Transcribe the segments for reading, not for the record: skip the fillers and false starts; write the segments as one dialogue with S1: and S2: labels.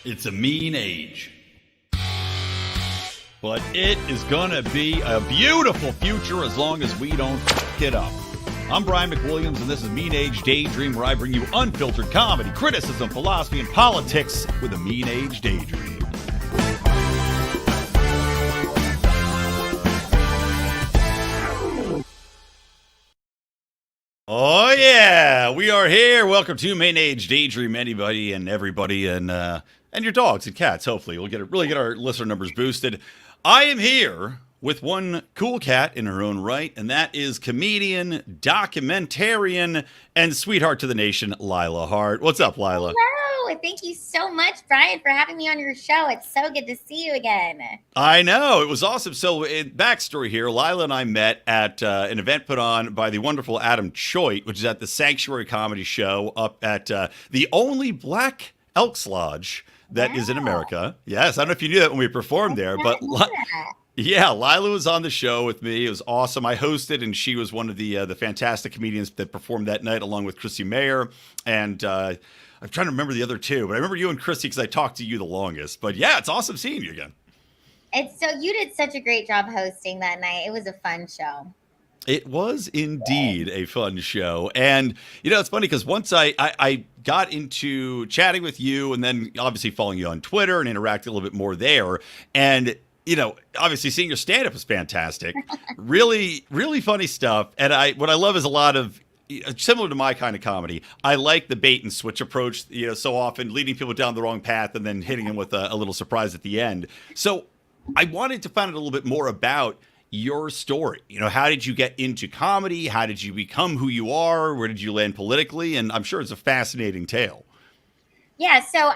S1: It's a mean age. But it is going to be a beautiful future as long as we don't f it up. I'm Brian McWilliams, and this is Mean Age Daydream, where I bring you unfiltered comedy, criticism, philosophy, and politics with a Mean Age Daydream. Oh, yeah, we are here. Welcome to Mean Age Daydream, anybody and everybody, and your dogs and cats. Hopefully, we'll really get our listener numbers boosted. I am here with one cool cat in her own right, and that is comedian, documentarian, and sweetheart to the nation, Lila Hart. What's up, Lila?
S2: Hello. Thank you so much, Brian, for having me on your show. It's so good to see you again.
S1: I know. It was awesome. So, backstory here, Lila and I met at an event put on by the wonderful Adam Choate, which is at the Sanctuary Comedy Show up at the only Black Elks Lodge that is in America. Yes, I don't know if you knew that when we performed there, but yeah, Lila was on the show with me. It was awesome. I hosted, and she was one of the fantastic comedians that performed that night, along with Chrissy Mayer. And I'm trying to remember the other two, but I remember you and Chrissy because I talked to you the longest. But yeah, it's awesome seeing you again.
S2: You did such a great job hosting that night. It was a fun show.
S1: It was indeed a fun show. And, it's funny because once I got into chatting with you and then obviously following you on Twitter and interacting a little bit more there. And, obviously seeing your stand-up was fantastic. Really, really funny stuff. And what I love is a lot of, similar to my kind of comedy, I like the bait and switch approach, so often leading people down the wrong path and then hitting them with a little surprise at the end. So I wanted to find out a little bit more about your story. How did you get into comedy? How did you become who you are? Where did you land politically? And I'm sure it's a fascinating tale.
S2: Yeah, so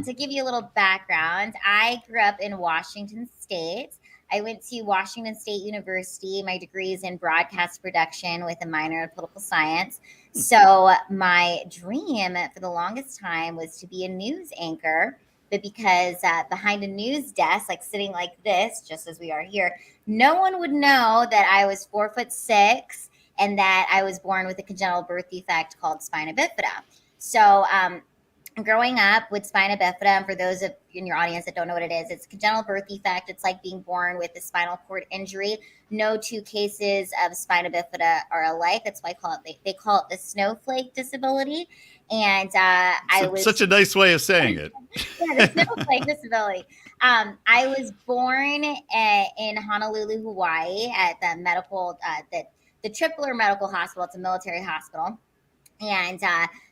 S2: to give you a little background, I grew up in Washington State. I went to Washington State University. My degree is in broadcast production with a minor in political science. So my dream for the longest time was to be a news anchor. But because behind a news desk, like sitting like this, just as we are here, no one would know that I was 4'6" and that I was born with a congenital birth defect called spina bifida. So growing up with spina bifida, and for those of in your audience that don't know what it is, it's a congenital birth defect. It's like being born with a spinal cord injury. No two cases of spina bifida are alike. That's why they call it the snowflake disability. And I was
S1: such a nice way of saying it.
S2: Yeah, the snowflake disability. I was born in Honolulu, Hawaii, at the the Tripler Medical Hospital. It's a military hospital, and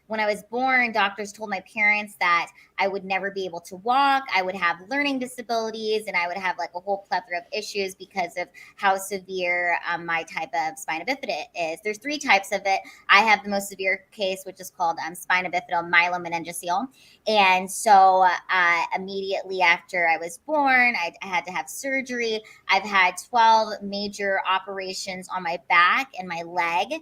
S2: when I was born, doctors told my parents that I would never be able to walk. I would have learning disabilities, and I would have like a whole plethora of issues because of how severe my type of spina bifida is. There's three types of it. I have the most severe case, which is called spina bifida myelomeningocele. And so immediately after I was born, I had to have surgery. I've had 12 major operations on my back and my leg.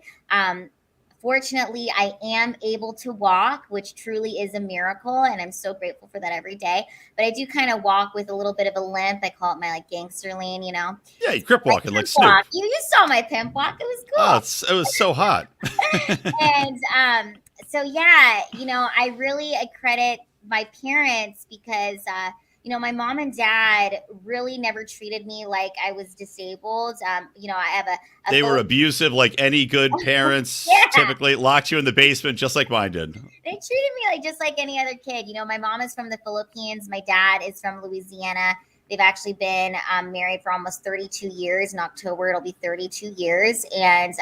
S2: Fortunately, I am able to walk, which truly is a miracle, and I'm so grateful for that every day. But I do kind of walk with a little bit of a limp. I call it my gangster lean,
S1: Yeah, you crip walking like Snoop.
S2: You saw my pimp walk. It was cool.
S1: Oh, it was so hot.
S2: And so yeah, I credit my parents because my mom and dad really never treated me like I was disabled. I have
S1: they were abusive, like any good parents. Typically locked you in the basement, just like mine did.
S2: They treated me just like any other kid. My mom is from the Philippines. My dad is from Louisiana. They've actually been married for almost 32 years. In October, it'll be 32 years. And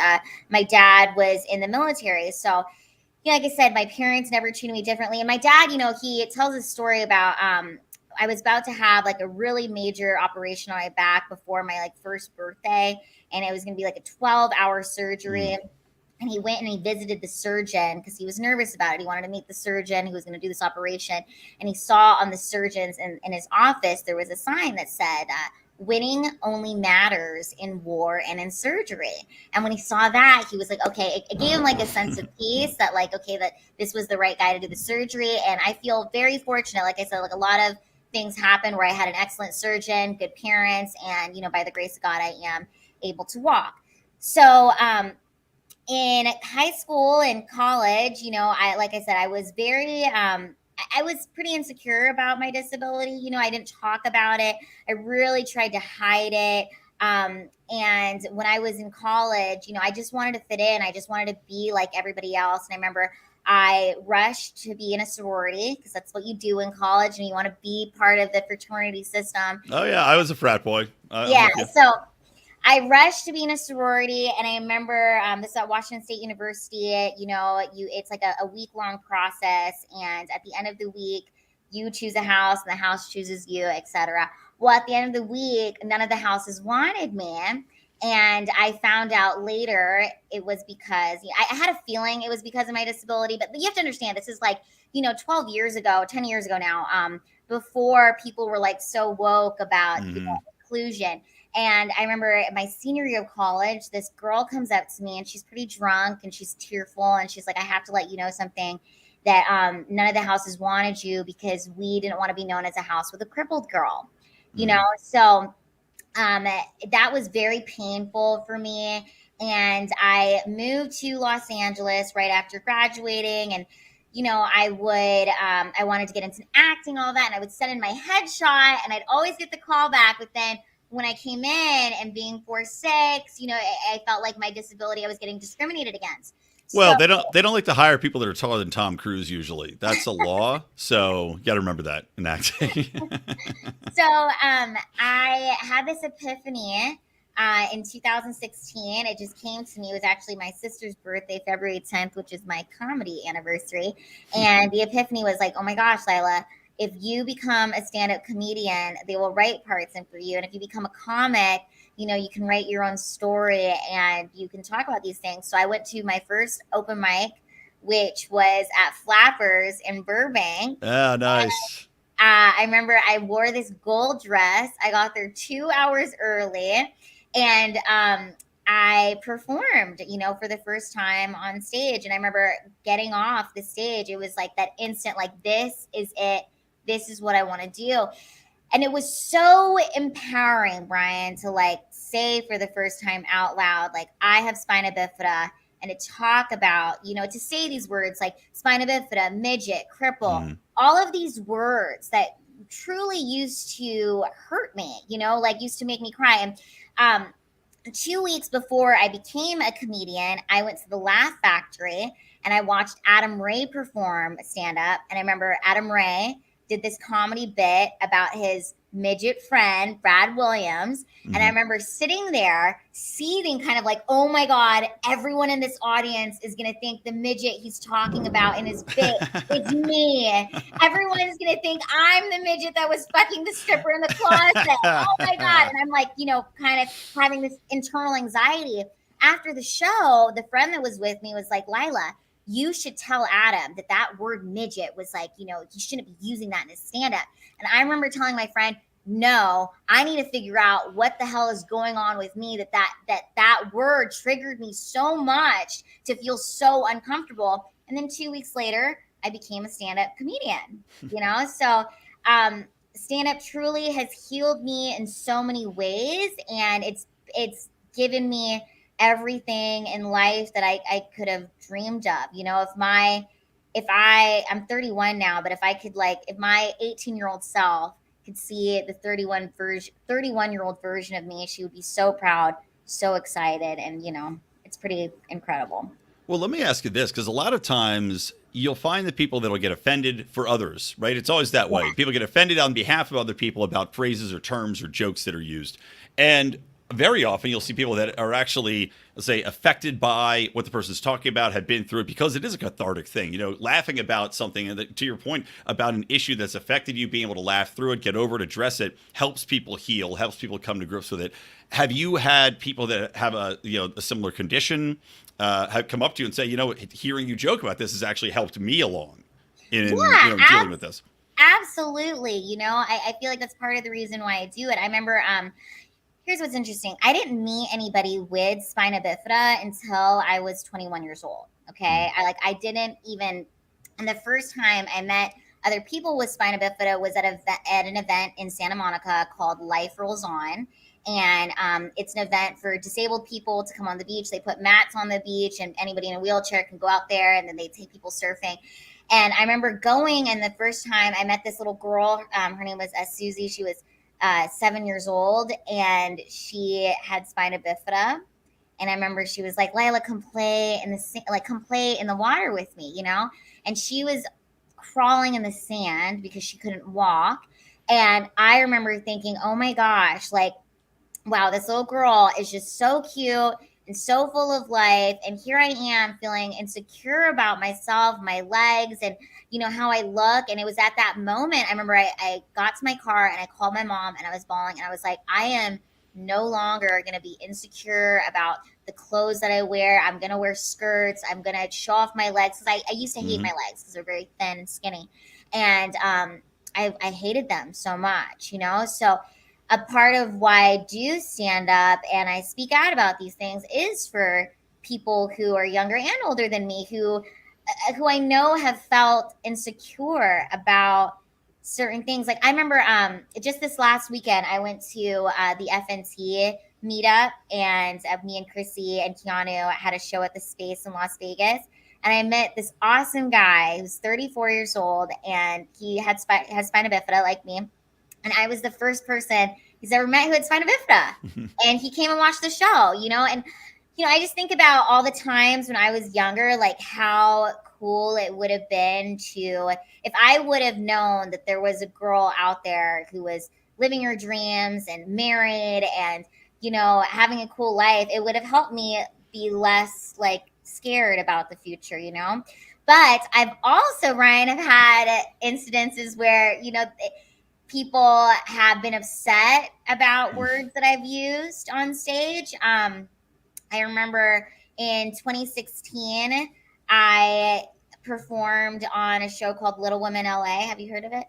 S2: my dad was in the military. So, like I said, my parents never treated me differently. And my dad, he tells a story about I was about to have like a really major operation on my back before my first birthday. And it was going to be like a 12-hour surgery. And he went and he visited the surgeon because he was nervous about it. He wanted to meet the surgeon who was going to do this operation. And he saw on the surgeon's in his office, there was a sign that said, winning only matters in war and in surgery. And when he saw that, he was like, okay, it gave him like a sense of peace that that this was the right guy to do the surgery. And I feel very fortunate. Like I said, like a lot of things happened where I had an excellent surgeon, good parents, and, by the grace of God, I am able to walk. So, in high school and college, like I said, I was very I was pretty insecure about my disability. You know, I didn't talk about it. I really tried to hide it. And when I was in college, you know, I just wanted to fit in. I just wanted to be like everybody else. And I remember I rushed to be in a sorority because that's what you do in college, and you want to be part of the fraternity system.
S1: Oh yeah, I was a frat boy. I'm
S2: Yeah.
S1: with you.
S2: So I rushed to be in a sorority, and I remember this is at Washington State University. You know, it's like a week long process, and at the end of the week, you choose a house, and the house chooses you, etc. Well, at the end of the week, none of the houses wanted me, and I found out later it was because I had a feeling it was because of my disability. But you have to understand, this is like 12 years ago, 10 years ago now, before people were like so woke about inclusion. And I remember my senior year of college, this girl comes up to me and she's pretty drunk and she's tearful. And she's like, I have to let you know something, that none of the houses wanted you because we didn't want to be known as a house with a crippled girl, you know? So that was very painful for me. And I moved to Los Angeles right after graduating, and I wanted to get into acting, all that, and I would send in my headshot, and I'd always get the call back. But then when I came in and being 4'6", I felt like my disability, I was getting discriminated against.
S1: Well,
S2: So,
S1: they don't like to hire people that are taller than Tom Cruise usually. That's a law, so you got to remember that in acting.
S2: so I had this epiphany in 2016. It just came to me. It was actually my sister's birthday, February 10th, which is my comedy anniversary. And the epiphany was like, oh my gosh, Lila, if you become a stand-up comedian, they will write parts in for you. And if you become a comic, you can write your own story and you can talk about these things. So I went to my first open mic, which was at Flappers in Burbank.
S1: Ah, nice.
S2: I remember I wore this gold dress. I got there 2 hours early, and I performed, for the first time on stage. And I remember getting off the stage. It was like that instant, like, this is it. This is what I want to do. And it was so empowering, Brian, to like say for the first time out loud, like, I have spina bifida, and to talk about, to say these words like spina bifida, midget, cripple, all of these words that truly used to hurt me, like used to make me cry. And 2 weeks before I became a comedian, I went to the Laugh Factory and I watched Adam Ray perform stand up. And I remember Adam Ray did this comedy bit about his midget friend, Brad Williams. And I remember sitting there seething, kind of like, oh my God, everyone in this audience is going to think the midget he's talking about in his bit is me. Everyone is going to think I'm the midget that was fucking the stripper in the closet. Oh my God. And I'm like, kind of having this internal anxiety. After the show, the friend that was with me was like, Lila, you should tell Adam that word midget was like, he shouldn't be using that in his stand-up. And I remember telling my friend, no, I need to figure out what the hell is going on with me, that word triggered me so much to feel so uncomfortable. And then 2 weeks later, I became a stand-up comedian, So stand-up truly has healed me in so many ways. And it's given me everything in life that I could have dreamed of. I'm 31 now, but if I could, if my 18-year-old self could see the 31-year-old version of me, she would be so proud, so excited. And, it's pretty incredible.
S1: Well, let me ask you this, because a lot of times you'll find the people that will get offended for others, right? It's always that way. People get offended on behalf of other people about phrases or terms or jokes that are used. And very often you'll see people that are actually, let's say, affected by what the person's talking about, have been through it, because it is a cathartic thing, laughing about something. And to your point about an issue that's affected you, being able to laugh through it, get over it, address it, helps people heal, helps people come to grips with it. Have you had people that have a similar condition have come up to you and say, hearing you joke about this has actually helped me along in dealing with this?
S2: Absolutely. I feel like that's part of the reason why I do it. I remember, here's what's interesting. I didn't meet anybody with spina bifida until I was 21 years old. Okay. I didn't even, and the first time I met other people with spina bifida was at an event in Santa Monica called Life Rolls On. And it's an event for disabled people to come on the beach. They put mats on the beach and anybody in a wheelchair can go out there, and then they take people surfing. And I remember going, and the first time I met this little girl, her name was Susie. She was 7 years old, and she had spina bifida. And I remember she was like, Lila, come play in the water with me, you know? And she was crawling in the sand because she couldn't walk. And I remember thinking, oh my gosh, like, wow, this little girl is just so cute and so full of life. And here I am feeling insecure about myself, my legs, and how I look. And it was at that moment, I remember I got to my car and I called my mom and I was bawling and I was like, I am no longer going to be insecure about the clothes that I wear. I'm going to wear skirts. I'm going to show off my legs. Because I used to hate my legs because they're very thin and skinny. And I hated them so much, So a part of why I do stand up and I speak out about these things is for people who are younger and older than me who I know have felt insecure about certain things. Like I remember just this last weekend, I went to the FNT meetup, and me and Chrissy and Keanu had a show at the Space in Las Vegas. And I met this awesome guy who's 34 years old, and he has spina bifida like me. And I was the first person he's ever met who had spina bifida. And he came and watched the show, and I just think about all the times when I was younger, like how cool it would have been if I would have known that there was a girl out there who was living her dreams and married and, having a cool life. It would have helped me be less like scared about the future, But I've also, Ryan, have had incidences where, people have been upset about words that I've used on stage. I remember in 2016, I performed on a show called Little Women LA. Have you heard of it?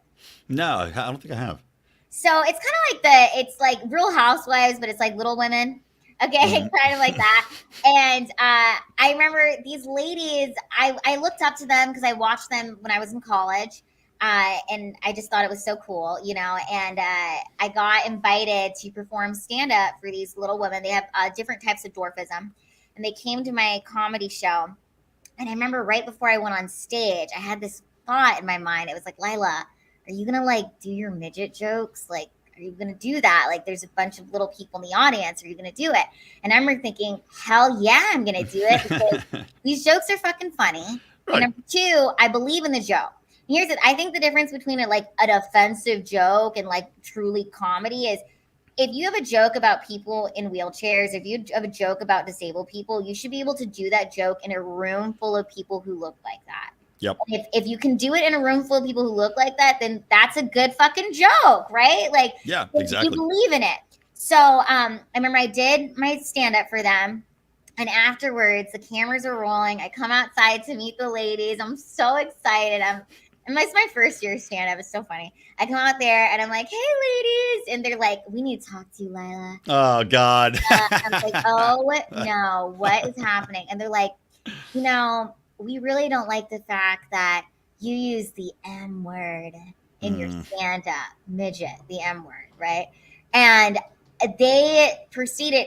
S1: No, I don't think I have.
S2: So it's kind of it's like Real Housewives, but it's like Little Women. Okay, kind of like that. And I remember these ladies, I looked up to them because I watched them when I was in college. And I just thought it was so cool, and I got invited to perform stand-up for these little women. They have different types of dwarfism, and they came to my comedy show. And I remember right before I went on stage, I had this thought in my mind. It was like, Lila, are you going to do your midget jokes? Like, are you going to do that? Like, there's a bunch of little people in the audience. Are you going to do it? And I remember thinking, hell yeah, I'm going to do it because these jokes are fucking funny. Right. And number two, I believe in the joke. Here's it. I think the difference between an offensive joke and truly comedy is if you have a joke about people in wheelchairs, if you have a joke about disabled people, you should be able to do that joke in a room full of people who look like that.
S1: Yep.
S2: If you can do it in a room full of people who look like that, then that's a good fucking joke, right?
S1: Yeah, exactly.
S2: You believe in it. So I remember I did my stand-up for them. And afterwards, the cameras are rolling. I come outside to meet the ladies. I'm so excited. And it's my first year stand-up. It's so funny. I come out there and I'm like, hey, ladies. And they're like, we need to talk to you, Lila.
S1: Oh, God.
S2: I'm like, oh, no. What is happening? And they're like, we really don't like the fact that you use the M word in your stand-up, midget, the M word, right? And they proceeded.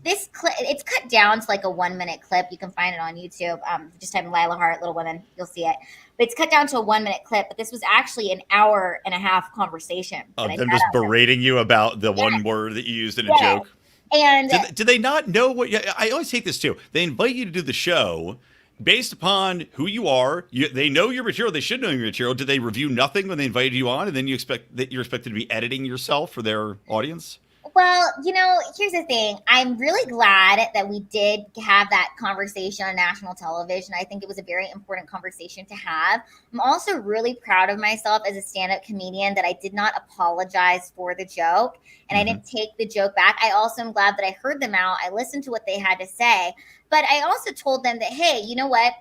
S2: This clip, it's cut down to a 1-minute clip. You can find it on YouTube. Just type in Lila Hart, Little Women, you'll see it. But it's cut down to a 1-minute clip. But this was actually an hour-and-a-half conversation.
S1: Them just berating you about the one word that you used in a joke.
S2: And
S1: did they not know what? I always hate this too. They invite you to do the show based upon who you are. They know your material. They should know your material. Did they review nothing when they invited you on, and then you're expected to be editing yourself for their audience?
S2: Well, here's the thing. I'm really glad that we did have that conversation on national television. I think it was a very important conversation to have. I'm also really proud of myself as a stand-up comedian that I did not apologize for the joke and I didn't take the joke back. I also am glad that I heard them out. I listened to what they had to say, but I also told them that, hey, you know what?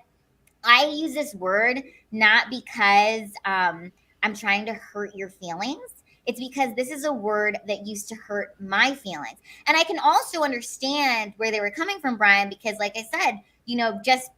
S2: I use this word not because I'm trying to hurt your feelings. It's because this is a word that used to hurt my feelings. And I can also understand where they were coming from, Brian, because like I said, just,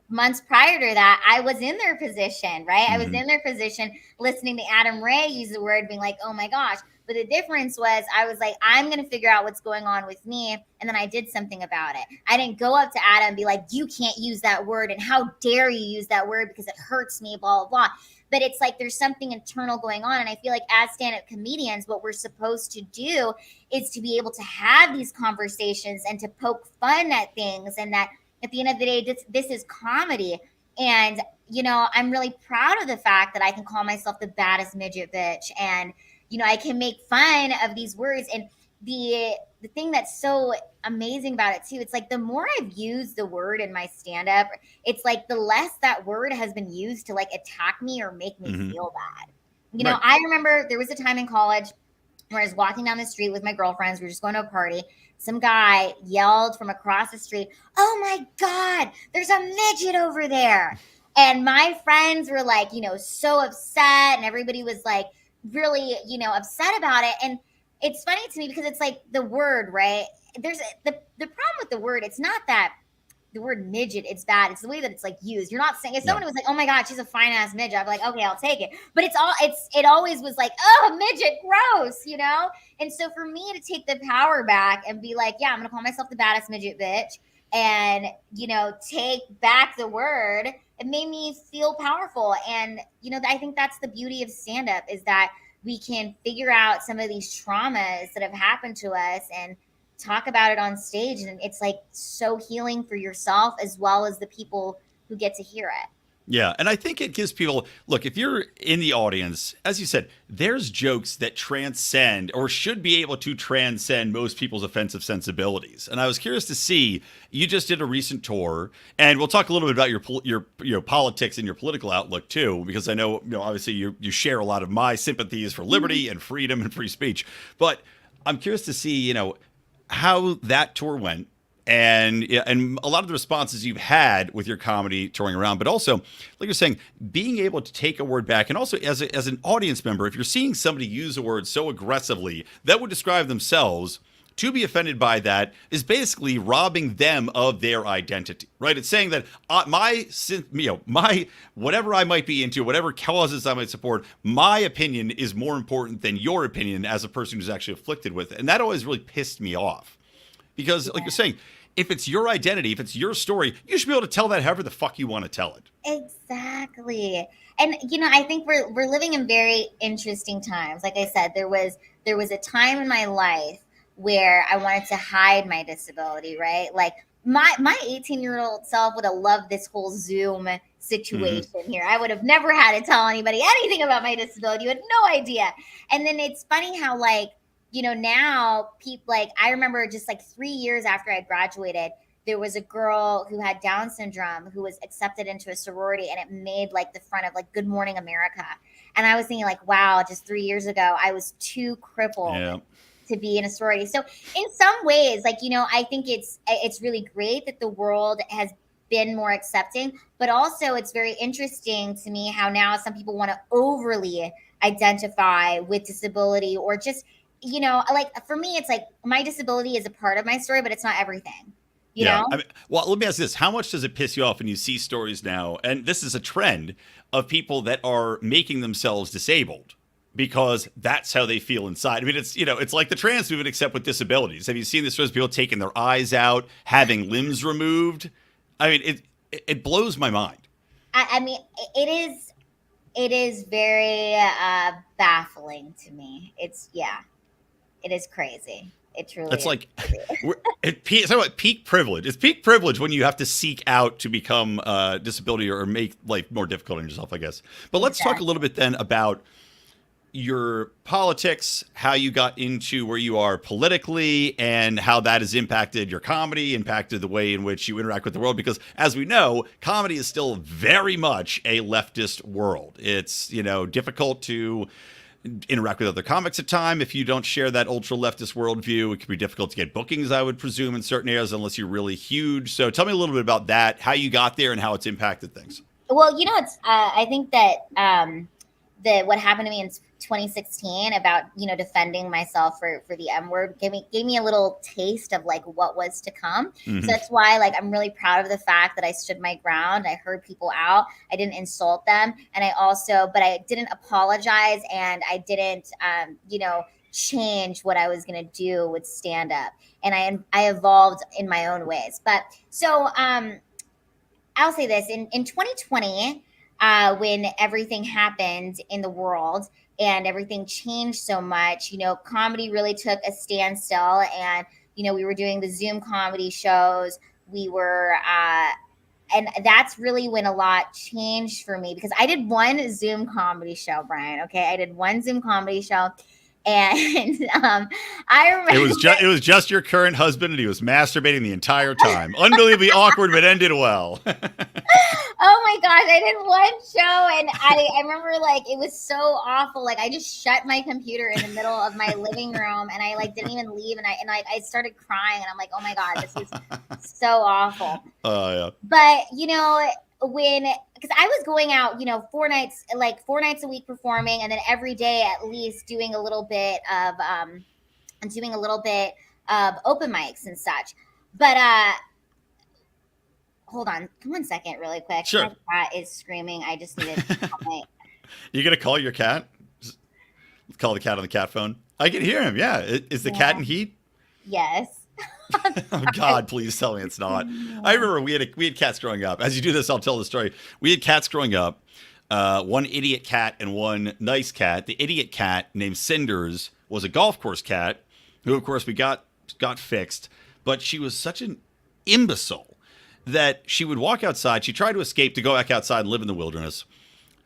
S2: months prior to that, I was in their position, right? I was in their position listening to Adam Ray use the word being like, oh my gosh. But the difference was I was like, I'm going to figure out what's going on with me. And then I did something about it. I didn't go up to Adam and be like, you can't use that word. And how dare you use that word because it hurts me, blah, blah, blah. But it's like there's something internal going on. And I feel like as stand-up comedians, what we're supposed to do is to be able to have these conversations and to poke fun at things. And that at the end of the day, this is comedy. And, you know, I'm really proud of the fact that I can call myself the baddest midget bitch. And, you know, I can make fun of these words. And the thing that's so amazing about it too, it's like the more I've used the word in my stand-up, it's like the less that word has been used to like attack me or make me feel bad. You know, I remember there was a time in college where I was walking down the street with my girlfriends. We were just going to a party. Some guy yelled from across the street, "Oh my God, there's a midget over there." And my friends were like, you know, so upset, and everybody was like really, you know, upset about it. And it's funny to me because it's like the word, right? There's the problem with the word. It's not that the word midget, it's bad. It's the way that it's like used. You're not saying if someone was like, "Oh my God, she's a fine ass midget," I'd be like, "Okay, I'll take it." But it always was like, "Oh, midget, gross," you know? And so for me to take the power back and be like, yeah, I'm gonna call myself the baddest midget bitch and, you know, take back the word, it made me feel powerful. And, you know, I think that's the beauty of stand-up is that we can figure out some of these traumas that have happened to us and talk about it on stage. And it's like so healing for yourself as well as the people who get to hear it.
S1: Yeah. And I think it gives people, look, if you're in the audience, as you said, there's jokes that transcend or should be able to transcend most people's offensive sensibilities. And I was curious to see, you just did a recent tour, and we'll talk a little bit about your politics and your political outlook too, because I know, you know, obviously you share a lot of my sympathies for liberty and freedom and free speech. But I'm curious to see, you know, how that tour went. And a lot of the responses you've had with your comedy touring around, but also, like you're saying, being able to take a word back, and also as an audience member, if you're seeing somebody use a word so aggressively that would describe themselves, to be offended by that is basically robbing them of their identity, right? It's saying that my whatever I might be into, whatever causes I might support, my opinion is more important than your opinion as a person who's actually afflicted with it, and that always really pissed me off. Because, like you're saying, if it's your identity, if it's your story, you should be able to tell that however the fuck you want to tell it.
S2: Exactly. And, you know, I think we're living in very interesting times. Like I said, there was a time in my life where I wanted to hide my disability, right? Like my 18-year-old self would have loved this whole Zoom situation here. I would have never had to tell anybody anything about my disability. You had no idea. And then it's funny how, like, you know, now people, like, I remember just like 3 years after I graduated, there was a girl who had Down syndrome who was accepted into a sorority, and it made like the front of like Good Morning America. And I was thinking like, wow, just 3 years ago, I was too crippled to be in a sorority. So in some ways, like, you know, I think it's really great that the world has been more accepting, but also it's very interesting to me how now some people want to overly identify with disability, or just, you know, like for me, it's like my disability is a part of my story, but it's not everything. You know?
S1: I mean, well, let me ask this. How much does it piss you off when you see stories now, and this is a trend, of people that are making themselves disabled because that's how they feel inside? I mean, it's, you know, it's like the trans movement except with disabilities. Have you seen the stories of people taking their eyes out, having limbs removed? I mean, it blows my mind.
S2: I mean, it is very baffling to me. It is crazy. It truly
S1: It's
S2: is.
S1: like it's like peak privilege. It's peak privilege when you have to seek out to become disability or make life more difficult on yourself, I guess. But let's talk a little bit then about your politics, how you got into where you are politically, and how that has impacted your comedy, impacted the way in which you interact with the world. Because as we know, comedy is still very much a leftist world. It's, you know, difficult to interact with other comics at time if you don't share that ultra leftist worldview. It can be difficult to get bookings, I would presume, in certain areas unless you're really huge. So tell me a little bit about that, how you got there, and how it's impacted things.
S2: Well, you know, it's I think that what happened to me in 2016 about, you know, defending myself for the M word gave me a little taste of like what was to come. So that's why, like, I'm really proud of the fact that I stood my ground. I heard people out. I didn't insult them, and but I didn't apologize, and I didn't, you know, change what I was going to do with stand up. And I evolved in my own ways. But so I'll say this in 2020, when everything happened in the world and everything changed so much, comedy really took a standstill. And, we were doing the Zoom comedy shows. We were, and that's really when a lot changed for me, because I did one Zoom comedy show, Brian. Okay. I did one Zoom comedy show. And I remember
S1: it was just your current husband, and he was masturbating the entire time. Unbelievably awkward, but ended well.
S2: Oh my gosh, I did one show, and I remember like it was so awful. Like I just shut my computer in the middle of my living room, and I like didn't even leave, and I started crying, and I'm like, oh my God, this is so awful.
S1: Oh yeah.
S2: But because I was going out, 4 nights a week performing, and then every day at least doing a little bit of open mics and such. But hold on, come 1 second, really quick.
S1: Sure.
S2: My cat is screaming. I just needed to call
S1: You gonna call your cat? Call the cat on the cat phone. I can hear him. Yeah, is the cat in heat?
S2: Yes.
S1: Oh God, please tell me it's not. I remember we had cats growing up. As you do this, I'll tell the story. We had cats growing up. One idiot cat and one nice cat. The idiot cat, named Cinders, was a golf course cat, who of course we got fixed. But she was such an imbecile that she would walk outside. She tried to escape to go back outside and live in the wilderness,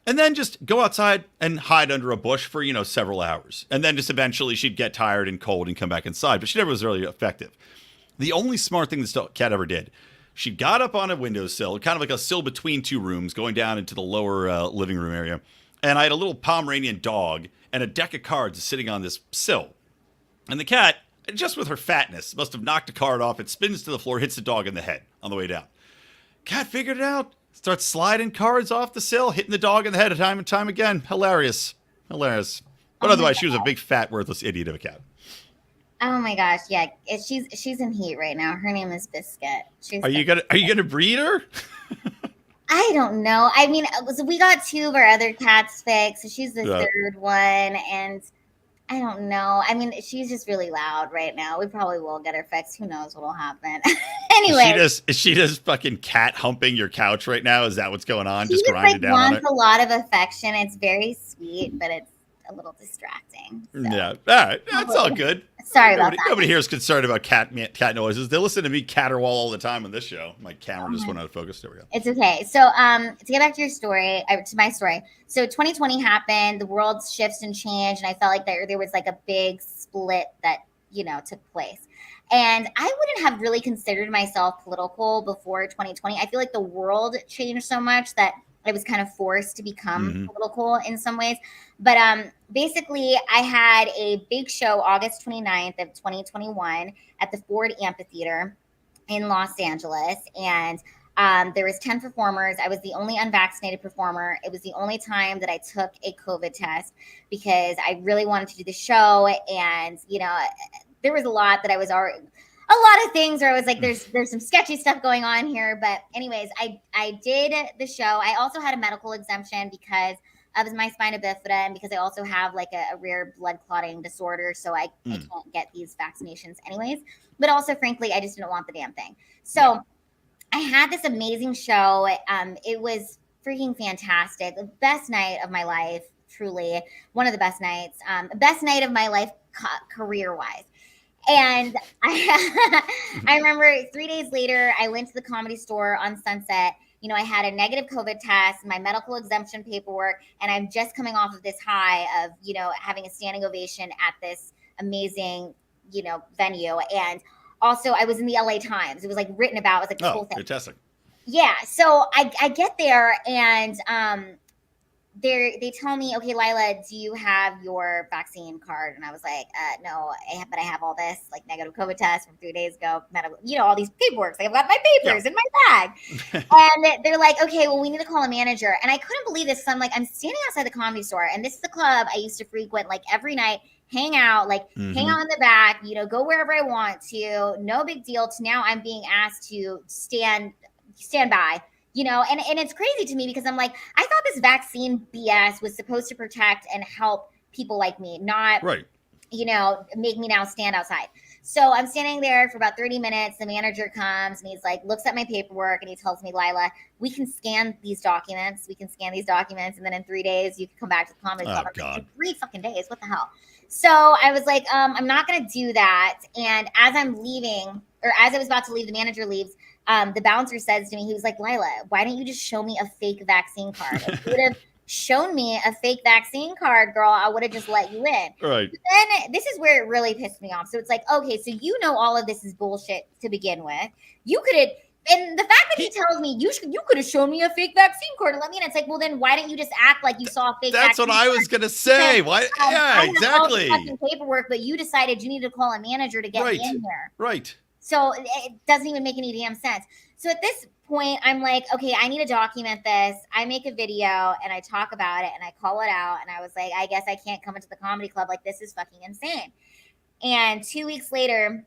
S1: and then just go outside and hide under a bush for several hours. And then just eventually she'd get tired and cold and come back inside. But she never was really effective. The only smart thing this cat ever did, she got up on a windowsill, kind of like a sill between two rooms, going down into the lower living room area. And I had a little Pomeranian dog and a deck of cards sitting on this sill. And the cat, just with her fatness, must have knocked a card off. It spins to the floor, hits the dog in the head on the way down. Cat figured it out, starts sliding cards off the sill, hitting the dog in the head time and time again. Hilarious. But otherwise, she was a big, fat, worthless idiot of a cat.
S2: Oh my gosh, yeah, she's in heat right now. Her name is Biscuit.
S1: Are you gonna breed her?
S2: I don't know. I mean, so we got 2 of our other cats fixed, so she's the third one, and I don't know. I mean, she's just really loud right now. We probably will get her fixed. Who knows what'll happen? Anyway,
S1: is she just fucking cat humping your couch right now? Is that what's going on? Just grinding down on it.
S2: Wants a lot of affection. It's very sweet, but it's a little distracting. So.
S1: Yeah, all right, that's all good.
S2: Sorry about that.
S1: Nobody here is concerned about cat noises. They listen to me caterwaul all the time on this show. My camera just went out of focus. There we go.
S2: It's okay. So to get back to your story, to my story. So 2020 happened. The world shifts and changed, and I felt like there was like a big split that took place. And I wouldn't have really considered myself political before 2020. I feel like the world changed so much that I was kind of forced to become political in some ways. But basically, I had a big show August 29th of 2021 at the Ford Amphitheater in Los Angeles. And there was 10 performers. I was the only unvaccinated performer. It was the only time that I took a COVID test because I really wanted to do the show. And, there was a lot that I was already... A lot of things where I was like, there's some sketchy stuff going on here. But anyways, I did the show. I also had a medical exemption because of my spina bifida and because I also have like a rare blood clotting disorder. So I can't get these vaccinations anyways. But also, frankly, I just didn't want the damn thing. So I had this amazing show. It was freaking fantastic. The best night of my life, truly. One of the best nights. Best night of my life career-wise. And I remember 3 days later, I went to the Comedy Store on Sunset. I had a negative COVID test, my medical exemption paperwork, and I'm just coming off of this high of, having a standing ovation at this amazing, venue. And also I was in the LA Times. It was like written about. It was like the whole thing.
S1: Fantastic.
S2: Yeah. So I get there and they tell me, okay, Lila, do you have your vaccine card? And I was like, no, but I have all this, like negative COVID test from 3 days ago, medical, all these paperwork. Like I've got my papers in my bag. And they're like, okay, well, we need to call a manager. And I couldn't believe this. So I'm standing outside the Comedy Store, and this is the club I used to frequent like every night, hang out, hang out in the back, go wherever I want to, no big deal, to now I'm being asked to stand by. And it's crazy to me because I'm like, I thought this vaccine BS was supposed to protect and help people like me, not
S1: right.
S2: make me now stand outside. So I'm standing there for about 30 minutes. The manager comes and he's like, looks at my paperwork and he tells me, Lila, we can scan these documents. And then in 3 days, you can come back to the comedy club.
S1: God.
S2: In 3 fucking days. What the hell? So I was like, I'm not going to do that. And as I'm leaving, or as I was about to leave, the manager leaves. The bouncer says to me, he was like, Lila, why don't you just show me a fake vaccine card? If you would have shown me a fake vaccine card, girl, I would have just let you in.
S1: Right.
S2: But then this is where it really pissed me off. So it's like, okay, so all of this is bullshit to begin with. You could have, and the fact that he tells me you could have shown me a fake vaccine card and let me in. It's like, well, then why didn't you just act like you saw a fake?
S1: That's
S2: vaccine
S1: what I was gonna say.
S2: because,
S1: Why?
S2: I
S1: Exactly.
S2: All the fucking paperwork, but you decided you needed to call a manager to get me in here.
S1: Right.
S2: So it doesn't even make any damn sense. So at this point, I'm like, okay, I need to document this. I make a video and I talk about it and I call it out. And I was like, I guess I can't come into the comedy club. Like, this is fucking insane. And 2 weeks later,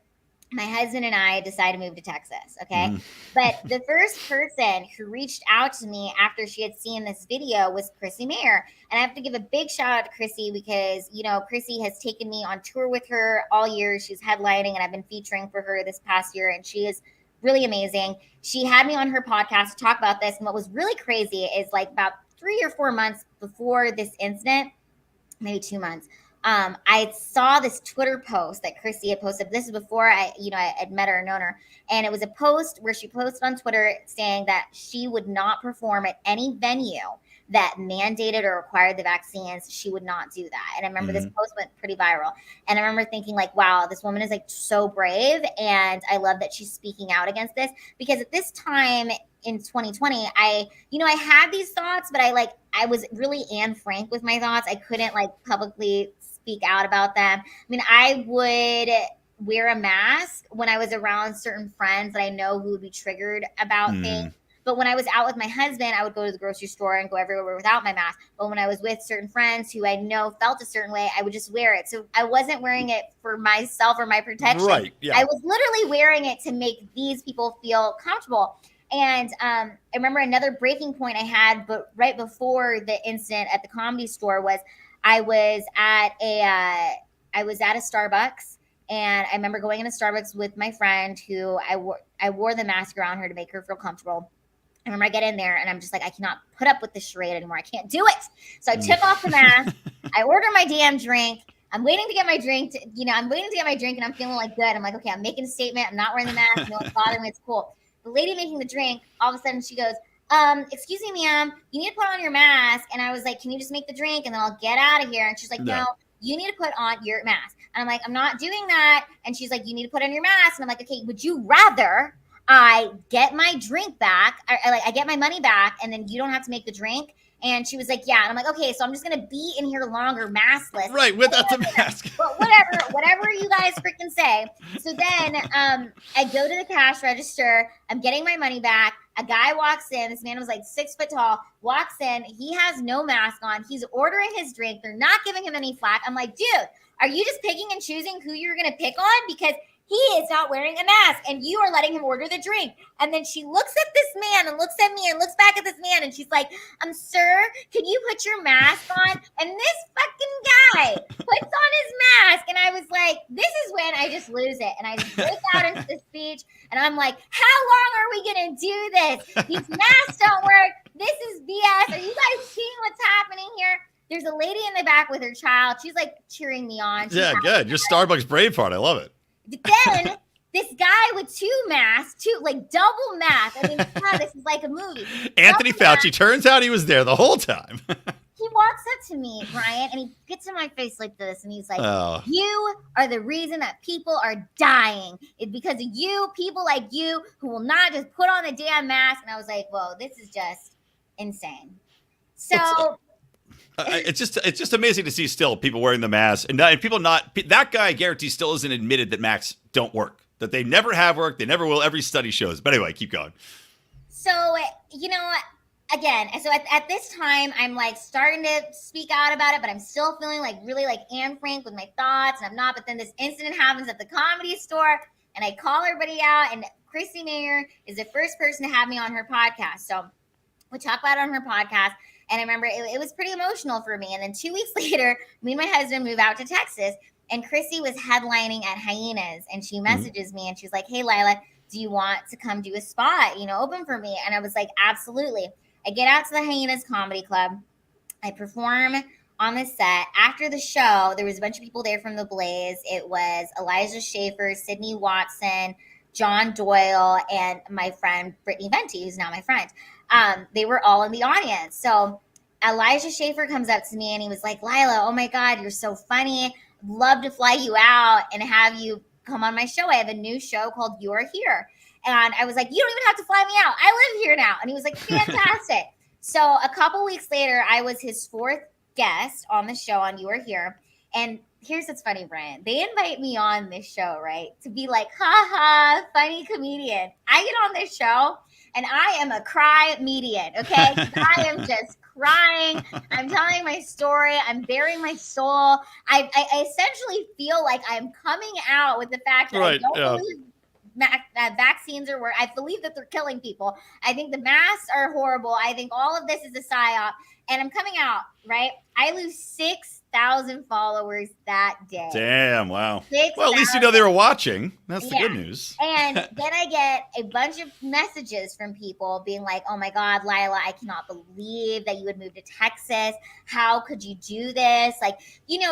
S2: my husband and I decided to move to Texas. Okay. But the first person who reached out to me after she had seen this video was Chrissy Mayer. And I have to give a big shout out to Chrissy because, Chrissy has taken me on tour with her all year. She's headlining and I've been featuring for her this past year. And she is really amazing. She had me on her podcast to talk about this. And what was really crazy is like about 3 or 4 months before this incident, maybe 2 months, I saw this Twitter post that Chrissy had posted. This is before I had met her and known her. And it was a post where she posted on Twitter saying that she would not perform at any venue that mandated or required the vaccines. She would not do that. And I remember this post went pretty viral. And I remember thinking like, wow, this woman is like so brave. And I love that she's speaking out against this, because at this time in 2020, I had these thoughts, but I was really Anne Frank with my thoughts. I couldn't like publicly speak out about them. I mean, I would wear a mask when I was around certain friends that I know who would be triggered about things. But when I was out with my husband, I would go to the grocery store and go everywhere without my mask. But when I was with certain friends who I know felt a certain way, I would just wear it. So I wasn't wearing it for myself or my protection.
S1: Right. Yeah.
S2: I was literally wearing it to make these people feel comfortable. And I remember another breaking point I had, but right before the incident at the Comedy Store was I was at a Starbucks, and I remember going into Starbucks with my friend who I wore the mask around her to make her feel comfortable. I remember I get in there and I'm just like, I cannot put up with this charade anymore. I can't do it. So I took off the mask. I order my damn drink. I'm waiting to get my drink. And I'm feeling like good. I'm like, okay, I'm making a statement. I'm not wearing the mask. No one's bothering me. It's cool. The lady making the drink, all of a sudden she goes, excuse me, ma'am, you need to put on your mask. And I was like, can you just make the drink and then I'll get out of here? And she's like, no, you need to put on your mask. And I'm like, I'm not doing that. And she's like, you need to put on your mask. And I'm like, okay, would you rather I get my drink back, I get my money back, and then you don't have to make the drink? And she was like, yeah. And I'm like, okay, so I'm just going to be in here longer maskless.
S1: Right, without the mask.
S2: But whatever you guys freaking say. So then I go to the cash register. I'm getting my money back. A guy walks in. This man was like 6 foot tall, walks in. He has no mask on. He's ordering his drink. They're not giving him any flack. I'm like, dude, are you just picking and choosing who you're going to pick on? Because he is not wearing a mask and you are letting him order the drink. And then she looks at this man and looks at me and looks back at this man and she's like, sir, can you put your mask on? And this fucking guy puts on his mask. And I was like, this is when I just lose it. And I just break out into the speech and I'm like, how long are we going to do this? These masks don't work. This is BS. Are you guys seeing what's happening here? There's a lady in the back with her child. She's like cheering me on.
S1: Yeah, good. You're Starbucks Braveheart. I love it.
S2: Then this guy with two masks, double mask. I mean, God, this is like a movie.
S1: Anthony Fauci, turns out he was there the whole time.
S2: He walks up to me, Brian, and he gets in my face like this, and he's like, you are the reason that people are dying. It's because of you, people like you, who will not just put on a damn mask. And I was like, whoa, this is just insane. So...
S1: It's just amazing to see still people wearing the mask and people not. That guy, I guarantee, still isn't admitted that masks don't work, that they never have worked, they never will. Every study shows. But anyway, keep going.
S2: So, again, so at this time, I'm like starting to speak out about it, but I'm still feeling like really like Anne Frank with my thoughts, and I'm not. But then this incident happens at the Comedy Store, and I call everybody out, and Chrissy Mayer is the first person to have me on her podcast. So we talk about it on her podcast. And I remember it was pretty emotional for me. And then 2 weeks later, me and my husband move out to Texas. And Chrissy was headlining at Hyenas, and she
S1: Mhm.
S2: messages me and she's like, "Hey, Lila, do you want to come do a spot, open for me?" And I was like, "Absolutely." I get out to the Hyenas Comedy Club. I perform on the set. After the show, there was a bunch of people there from The Blaze. It was Elijah Schaefer, Sydney Watson, John Doyle, and my friend Brittany Venti, who's now my friend. They were all in the audience. So Elijah Schaefer comes up to me and he was like, "Lila, oh my God, you're so funny. Love to fly you out and have you come on my show. I have a new show called You're Here." And I was like, "You don't even have to fly me out. I live here now." And he was like, "Fantastic." So a couple weeks later, I was his fourth guest on the show on You Are Here. And here's what's funny, Brian. They invite me on this show, right? To be like, ha ha, funny comedian. I get on this show and I am a cry median, okay? I am just crying. I'm telling my story. I'm bearing my soul. I essentially feel like I'm coming out with the fact that I don't believe vaccines are I believe that they're killing people. I think the masks are horrible. I think all of this is a psyop. And I'm coming out, right? I lose 6,000 followers that day.
S1: Damn, wow.
S2: 6,
S1: well, at least you know they were watching. That's the good news.
S2: And then I get a bunch of messages from people being like, "Oh my God, Lila, I cannot believe that you would move to Texas. How could you do this?" Like,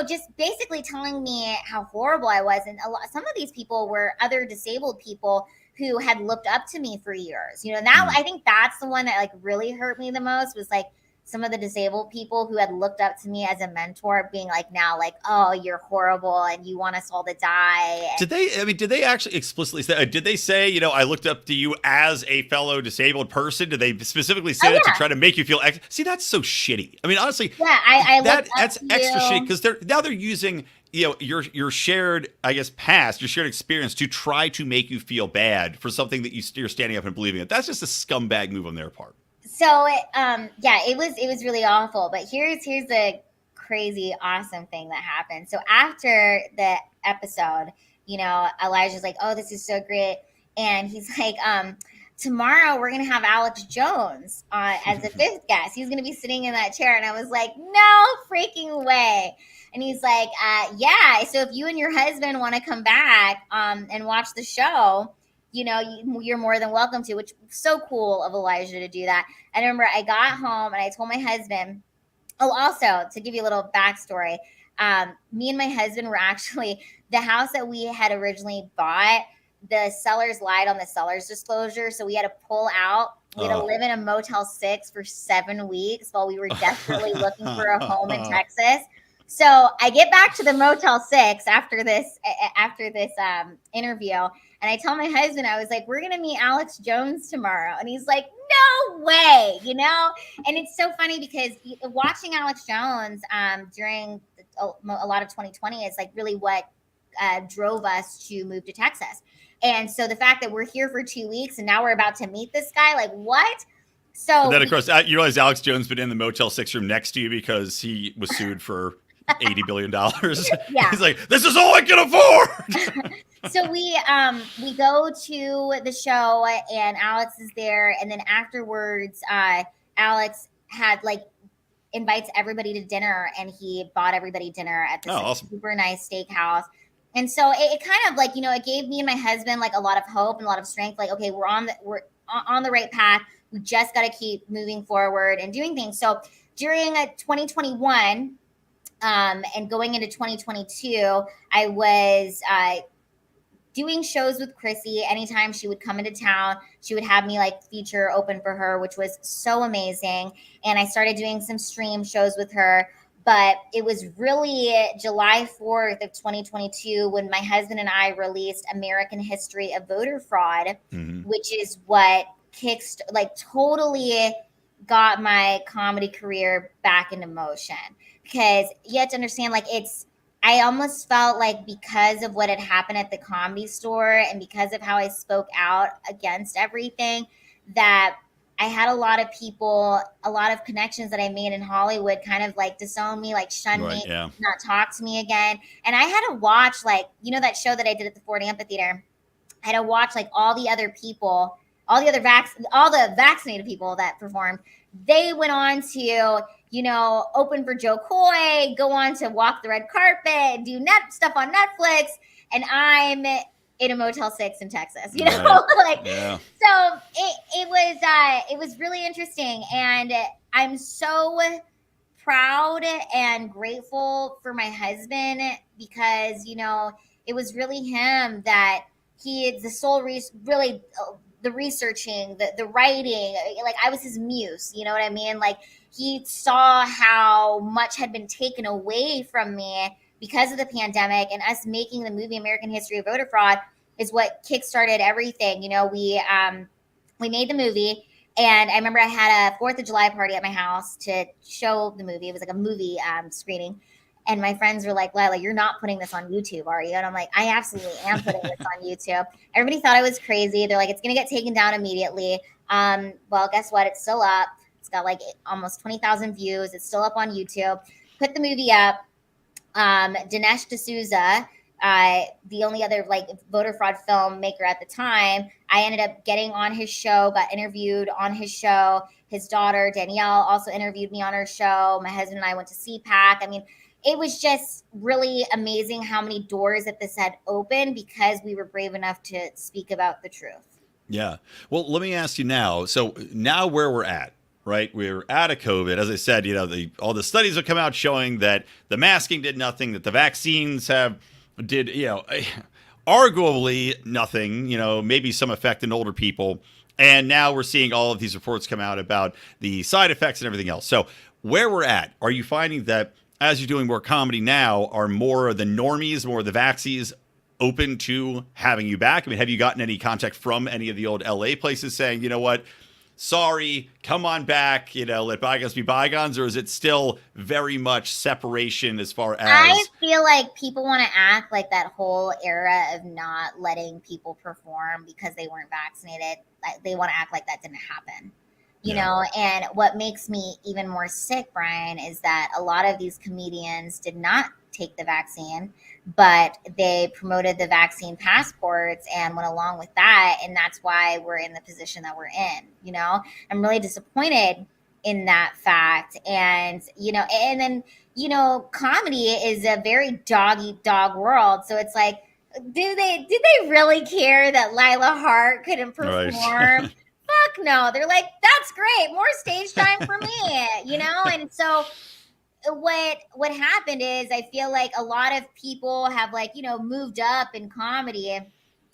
S2: just basically telling me how horrible I was. And some of these people were other disabled people who had looked up to me for years. I think that's the one that like really hurt me the most, was like some of the disabled people who had looked up to me as a mentor being like, now like, "Oh, you're horrible and you want us all to die."
S1: Did they actually explicitly say, did they say, "I looked up to you as a fellow disabled person"? Did they specifically say that to try to make you feel see, that's so shitty. I mean, honestly, that's extra shitty, because they're using your shared, I guess, past, your shared experience to try to make you feel bad for something that you're standing up and believing in. That's just a scumbag move on their part.
S2: So it was really awful. But here's the crazy awesome thing that happened. So after the episode, Elijah's like, "Oh, this is so great," and he's like, "Tomorrow we're gonna have Alex Jones as the fifth guest. He's gonna be sitting in that chair." And I was like, "No freaking way!" And he's like, "Yeah. So if you and your husband want to come back and watch the show, you're more than welcome to," which was so cool of Elijah to do that. I remember I got home and I told my husband, also to give you a little backstory, me and my husband were actually, the house that we had originally bought, the sellers lied on the seller's disclosure. So we had to pull out. We had to live in a Motel 6 for 7 weeks while we were desperately looking for a home in Texas. So I get back to the Motel 6 after this interview, and I tell my husband, I was like, "We're gonna meet Alex Jones tomorrow," and he's like, "No way," And it's so funny because watching Alex Jones during a lot of 2020 is like really what drove us to move to Texas. And so the fact that we're here for 2 weeks and now we're about to meet this guy, like what? So
S1: and then of course you realize Alex Jones been in the Motel 6 room next to you because he was sued for $80 billion.
S2: Yeah.
S1: He's like, "This is all I can afford."
S2: So we go to the show and Alex is there, and then afterwards Alex had invites everybody to dinner, and he bought everybody dinner at this
S1: awesome.
S2: super nice steakhouse. And so it kind of it gave me and my husband a lot of hope and a lot of strength. Like, okay, we're on the right path. We just got to keep moving forward and doing things. So during 2021 and going into 2022, I was doing shows with Chrissy. Anytime she would come into town, she would have me feature open for her, which was so amazing. And I started doing some stream shows with her. But it was really July 4th of 2022 when my husband and I released American History of Voter Fraud, which is what totally got my comedy career back into motion. Because you have to understand, I almost felt like because of what had happened at the Comedy Store and because of how I spoke out against everything, that I had a lot of people, a lot of connections that I made in Hollywood kind of disown me, shun me, not talk to me again. And I had to watch, that show that I did at the Ford Amphitheater. I had to watch all the other people, all the vaccinated people that performed. They went on to open for Joe Coy, go on to walk the red carpet, do stuff on Netflix, and I'm in a Motel 6 in Texas,
S1: Right.
S2: like,
S1: Yeah.
S2: so it was really interesting. And I'm so proud and grateful for my husband because, it was really him that he is the sole really the researching, the writing, like I was his muse, you know what I mean? Like he saw how much had been taken away from me because of the pandemic, and us making the movie American History of Voter Fraud is what kickstarted everything. We made the movie, and I remember I had a 4th of July party at my house to show the movie. It was like a movie screening. And my friends were like, Lila, you're not putting this on YouTube, are you? And I'm like, I absolutely am putting this on YouTube. Everybody thought I was crazy. They're like, it's going to get taken down immediately. Well, guess what? It's still up. It's got like almost 20,000 views. It's still up on YouTube. Put the movie up. Dinesh D'Souza, the only other like voter fraud filmmaker at the time, I ended up getting on his show, got interviewed on his show. His daughter, Danielle, also interviewed me on her show. My husband and I went to CPAC. I mean, it was just really amazing how many doors that this had opened because we were brave enough to speak about the truth.
S1: Yeah. Well, let me ask you now. So now where we're at, right? We're out of COVID. As I said, all the studies have come out showing that the masking did nothing, that the vaccines did, arguably nothing, maybe some effect in older people. And now we're seeing all of these reports come out about the side effects and everything else. So where we're at, are you finding that as you're doing more comedy now, are more of the normies, more of the vaxies open to having you back? I mean, have you gotten any contact from any of the old LA places saying, you know what, sorry, come on back, let bygones be bygones? Or is it still very much separation as far as...
S2: I feel like people want to act like that whole era of not letting people perform because they weren't vaccinated. They want to act like that didn't happen. And what makes me even more sick, Brian, is that a lot of these comedians did not take the vaccine, but they promoted the vaccine passports and went along with that. And that's why we're in the position that we're in. I'm really disappointed in that fact. And, and then, comedy is a very dog eat dog world. So it's like, did they really care that Lila Hart couldn't perform?
S1: Right.
S2: Fuck no. They're like, that's great. More stage time for me, And so what happened is I feel like a lot of people have moved up in comedy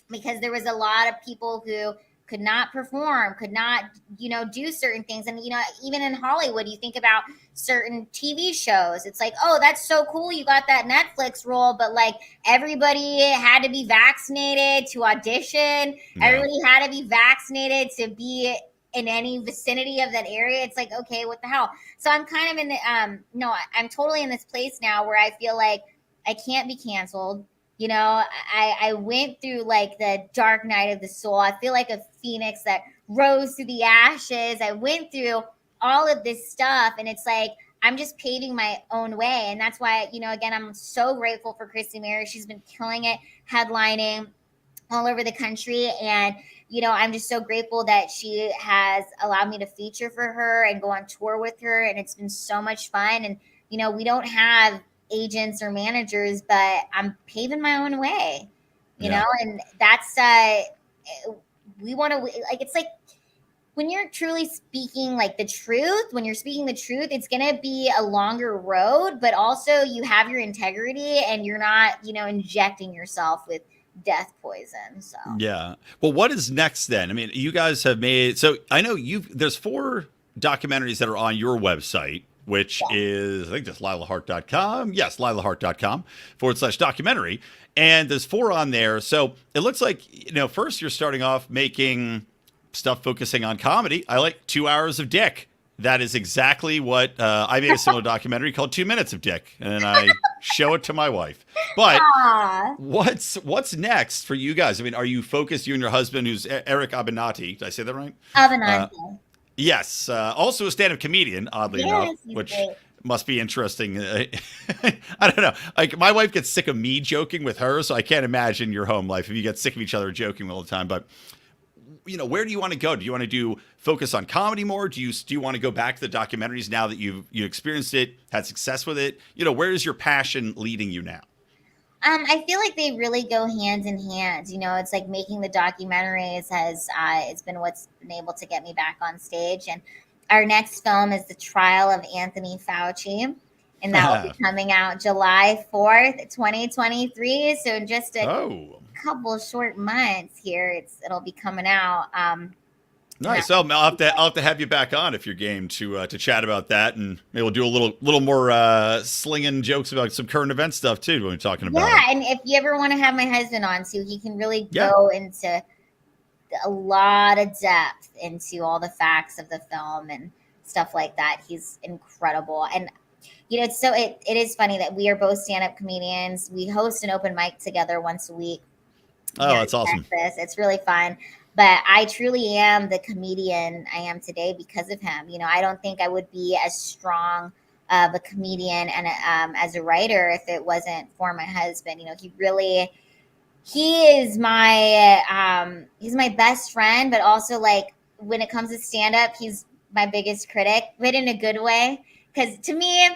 S2: because there was a lot of people who could not perform, could not, do certain things. And, even in Hollywood, you think about certain TV shows. It's like, oh, that's so cool. You got that Netflix role, but like everybody had to be vaccinated to audition. Yeah. Everybody had to be vaccinated to be in any vicinity of that area. It's like, okay, what the hell? So I'm kind of in the, I'm totally in this place now where I feel like I can't be canceled. I went through like the dark night of the soul. I feel like a phoenix that rose through the ashes. I went through all of this stuff, and it's like I'm just paving my own way. And that's why, again, I'm so grateful for Christy Mary. She's been killing it, headlining all over the country. And, I'm just so grateful that she has allowed me to feature for her and go on tour with her. And it's been so much fun. And, we don't have agents or managers, but I'm paving my own way, you know, and that's, we want to, like, it's like when you're truly speaking like the truth, when you're speaking the truth, it's going to be a longer road, but also you have your integrity and you're not, injecting yourself with death poison. So,
S1: yeah. Well, what is next then? I mean, you guys have made, so I know there's 4 documentaries that are on your website, which is, I think just lilahart.com. Yes, lilahart.com/documentary. And there's 4 on there. So it looks like, first you're starting off making stuff focusing on comedy. I like 2 hours of dick. That is exactly what I made a similar documentary called 2 Minutes of Dick. And I show it to my wife. But what's next for you guys? I mean, are you focused, you and your husband, who's Eric Abenati? Did I say that right?
S2: Abenati.
S1: Yes, also a stand-up comedian, oddly enough, which must be interesting. I don't know. Like, my wife gets sick of me joking with her, so I can't imagine your home life if you get sick of each other joking all the time. But where do you want to go? Do you want to focus on comedy more? Do you want to go back to the documentaries now that you experienced it, had success with it? Where is your passion leading you now?
S2: I feel like they really go hand in hand. It's like making the documentaries it's been what's been able to get me back on stage. And our next film is The Trial of Anthony Fauci, and that will be coming out July 4th, 2023. So in just a couple short months here, it'll be coming out.
S1: Nice. So I'll have to have you back on if you're game to chat about that, and maybe we'll do a little more slinging jokes about some current event stuff too when we're talking about.
S2: Yeah, and if you ever want to have my husband on too, he can really go into a lot of depth into all the facts of the film and stuff like that. He's incredible, and it is funny that we are both stand-up comedians. We host an open mic together once a week.
S1: Oh, that's awesome!
S2: It's really fun. But I truly am the comedian I am today because of him. I don't think I would be as strong of a comedian and as a writer if it wasn't for my husband. He is he's my best friend, but also like when it comes to stand up, he's my biggest critic, but in a good way. Because to me,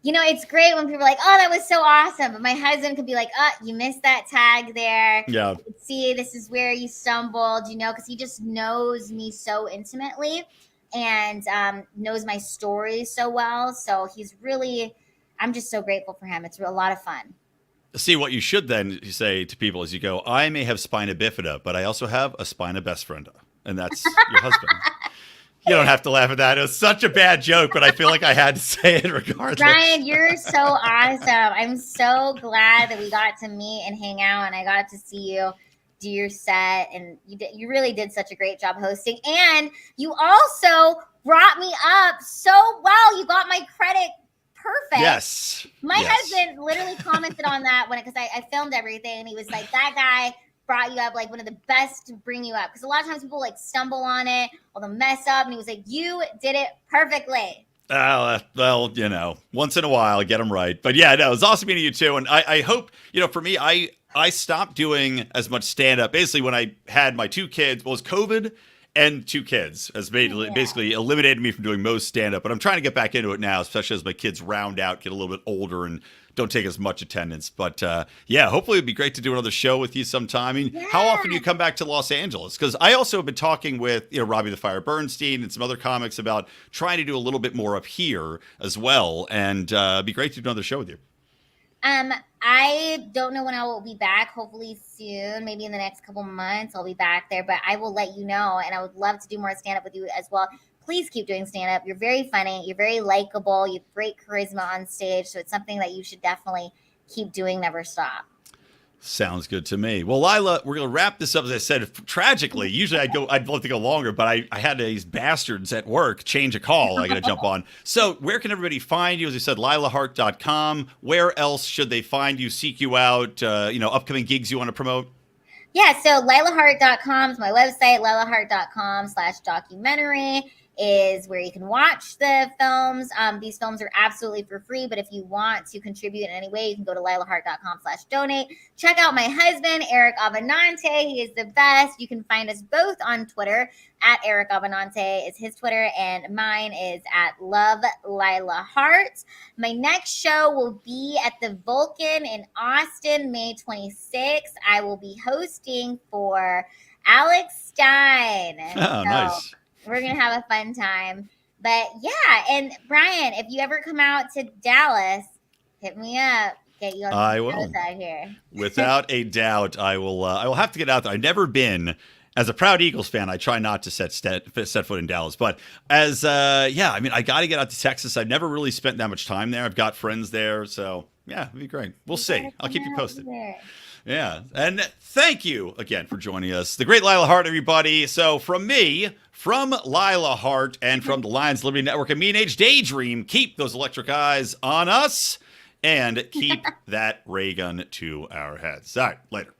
S2: it's great when people are like, oh, that was so awesome. But my husband could be like, oh, you missed that tag there.
S1: Yeah.
S2: See, this is where you stumbled, because he just knows me so intimately and knows my story so well. So I'm just so grateful for him. It's a lot of fun.
S1: See, what you should then say to people as you go, I may have spina bifida, but I also have a spina best friend. And that's your husband. You don't have to laugh at that. It was such a bad joke, but I feel like I had to say it regardless.
S2: Ryan, you're so awesome. I'm so glad that we got to meet and hang out, and I got to see you do your set. And you really did such a great job hosting. And you also brought me up so well. You got my credit perfect.
S1: Yes.
S2: My husband literally commented on that because I filmed everything, and he was like, that guy brought you up like one of the best to bring you up, because a lot of times people like stumble on it or they'll mess up, and he was like, you did it perfectly.
S1: Well, once in a while, get them right. But yeah, no, it was awesome meeting you too. And I hope, for me, I stopped doing as much stand-up basically when I had my two kids. Well, it was COVID and two kids has basically eliminated me from doing most stand-up. But I'm trying to get back into it now, especially as my kids round out, get a little bit older, and don't take as much attendance. But hopefully it'd be great to do another show with you sometime. I mean, how often do you come back to Los Angeles? Because I also have been talking with Robbie the Fire Bernstein and some other comics about trying to do a little bit more up here as well. And it'd be great to do another show with you.
S2: I don't know when I will be back. Hopefully soon, maybe in the next couple months, I'll be back there. But I will let you know, and I would love to do more stand-up with you as well. Please keep doing stand-up. You're very funny. You're very likable. You have great charisma on stage. So it's something that you should definitely keep doing. Never stop.
S1: Sounds good to me. Well, Lila, we're going to wrap this up. As I said, tragically, usually I'd love to go longer, but I had these bastards at work change a call. I got to jump on. So where can everybody find you? As you said, lilahart.com. Where else should they find you, seek you out, upcoming gigs you want to promote? Yeah,
S2: so lilahart.com is my website. lilahart.com/documentary is where you can watch the films. These films are absolutely for free, but if you want to contribute in any way, you can go to lilahart.com/donate. Check out my husband, Eric Avenante. He is the best. You can find us both on Twitter at Eric Avenante is his Twitter, and mine is at Love Lila Hart. My next show will be at the Vulcan in Austin, May 26th. I will be hosting for Alex Stein.
S1: Oh, nice.
S2: We're going to have a fun time. But yeah, and Brian, if you ever come out to Dallas, hit me up. Get you on some shows out here.
S1: Without a doubt, I will have to get out there. I've never been. As a proud Eagles fan, I try not to set foot in Dallas. But I got to get out to Texas. I've never really spent that much time there. I've got friends there. So, yeah, it'd be great. We'll see. I'll keep you posted. Yeah. And thank you again for joining us. The great Lila Hart, everybody. So from me, from Lila Hart, and from the Lions Liberty Network and Me and Age Daydream, keep those electric eyes on us and keep that ray gun to our heads. All right, later.